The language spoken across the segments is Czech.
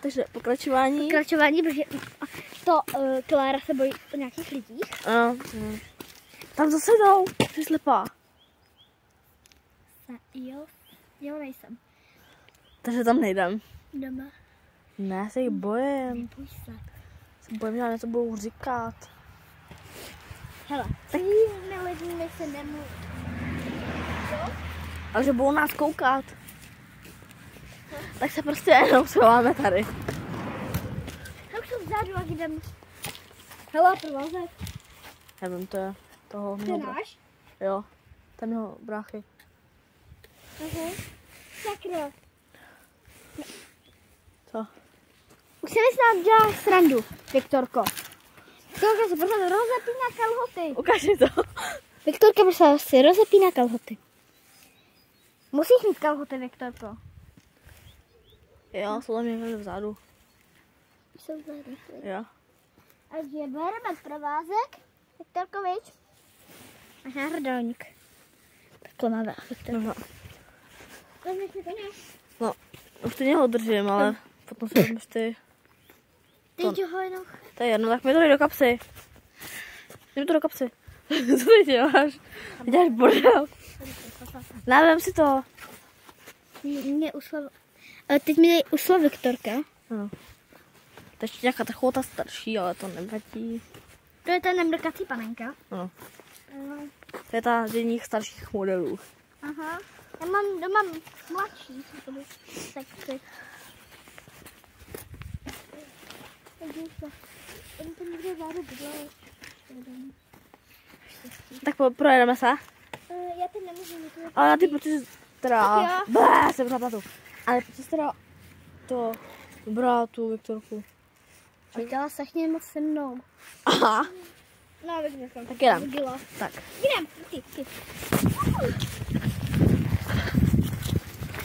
Takže pokračování. Pokračování, protože to Klára se bojí o nějakých lidí. Ano. Tam zase jdou. Jsi slepá. Jo, nejsem. Takže tam nejdem. Doma. Ne, já se jich bojím. Neboj se. Se bojím, že něco budou říkat. Hele, těmi lidmi se nemluví. Ale že budou nás koukat. Tak se prostě jenom schováme tady. Já už jsem vzadu a jdem. Hele, provázek. Nevím, to je toho To je mého bráchy. náš? Jo, to je mého bráchy. Sakra. Co? Už se mi snad dělá srandu, Viktorko. Viktorka si prosím rozepíná kalhoty. Ukáži to. Viktorka prosím si rozepíná kalhoty. Musíš mít kalhoty, Viktorko. Jo, jsou tam někde vzadu. Jsou tady. Jo. Takže bereme provázek, Viktorko, viď? Máš náhrdelník. Takhle máme, Viktorko. No, Vezmi si to, ne? no, už ty něho držím, ale potom si vezmeš ty. Teď ho jenom. To je jedno, tak mi to dej do kapsy. Dej mi to do kapsy. Co ty děláš? Děláš bordel. Nevím si to. Mě ušla. Ale teď mi ušla Viktorka. No. To je ještě nějaká taková ta starší, ale to nevadí. To je ta nemrkací panenka. No. To je ta z jedních starších modelů. Aha. Já mám doma mladší. Sexy. Tak projedeme se. Já teď nemůžu mít. Ale ty protože teda... Tak jo. Blé, jsem na platu. Ale protože teda to brátu Viktorku. Chtěla se chně moc se mnou. Aha. No, Viktorka. Tak jedem. Viděla. Tak. Jdem, ty.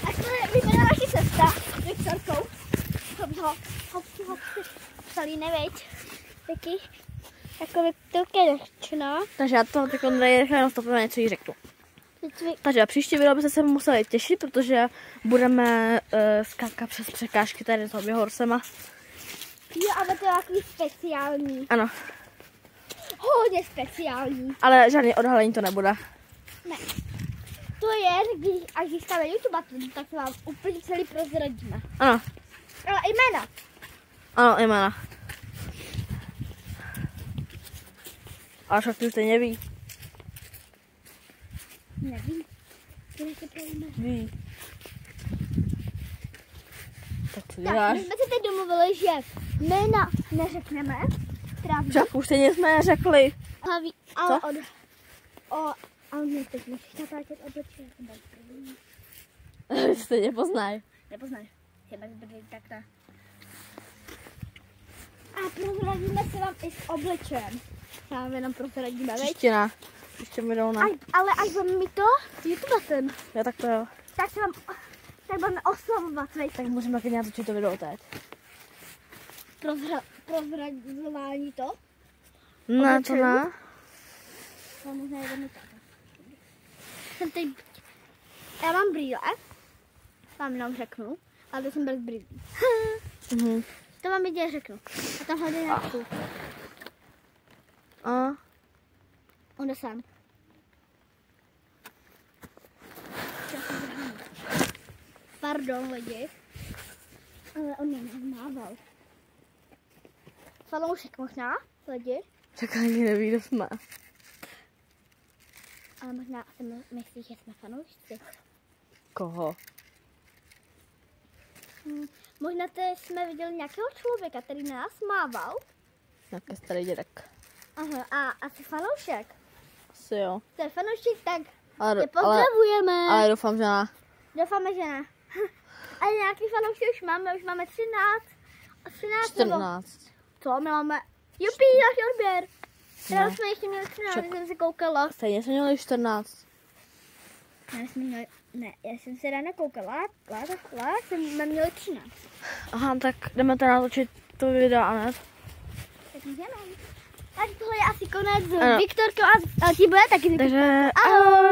A to vypadá naši cesta s Viktorkou. Hop, psali neveď. Taky. Jako Viktorka je nechčená. Takže já to teď jenom stopíme něco jí řeknu. Takže příští video byste se museli těšit, protože budeme skákat přes překážky tady s obě horsema. Jo, ale to je takový speciální. Ano, Hodně speciální. ale žádný odhalení to nebude. Ne. To je, až získáme YouTube, tak se vám úplně celý prozradíme. Ano, Ale jména. ano, jména. Ale však ty už stejně ví. Nevím. Ví. Tak co Tak, děláš? my jsme se teď domluvili, že jména neřekneme. Však už stejně jsme řekli. Ale Co? ale mě teď musíš natáčet obličeje. Stejně poznají. Nepoznáš. Chyba zbrdlí takto. A prozradíme se vám i s obličejem. Já vám jenom prozradíme, veď? Příště ne. Příště mi jdou na. Ale až budeme mít to s YouTubeem, Já tak to jo. tak se vám budeme oslavovat, veď? Tak můžeme klidně natočit to video teď. Prozrazování to. Ne, to ne. To možná jedeme tak. Jsem teď... Já mám brýle. Vám jenom řeknu. Ale to jsem bez brýlí. To vám jedině řeknu. A tam hledej na stůl. A? On jde sám. Pardon, lidi. Ale on mě mával. Fanoušek možná, lidi. Tak ani neví, kdo jsme. Ale možná si myslí, že jsme fanoušci. Koho? Možná jsme viděli nějakého člověka, který na nás mával. Nějaký starý dědek. Aha, a asi fanoušek. Asi jo. To je fanoušek, tak Ale, tě pozdravujeme. ale doufám, že ne. Doufáme, že ne. Ale nějaký fanoušky už máme 13. 14. Co, my máme... Jupí, náš odběr. Teda jsme ještě měli 13, Však. jsem si koukala. Stejně jsme měli 14. Ne, já jsem se ráno koukala, jsme měli 13. Aha, tak jdeme teda natočit to video, a ne? Tak můžeme. Tak tohle je asi konec. Ano. Viktorko a ti bude taky Viktorko. Takže Ahoj.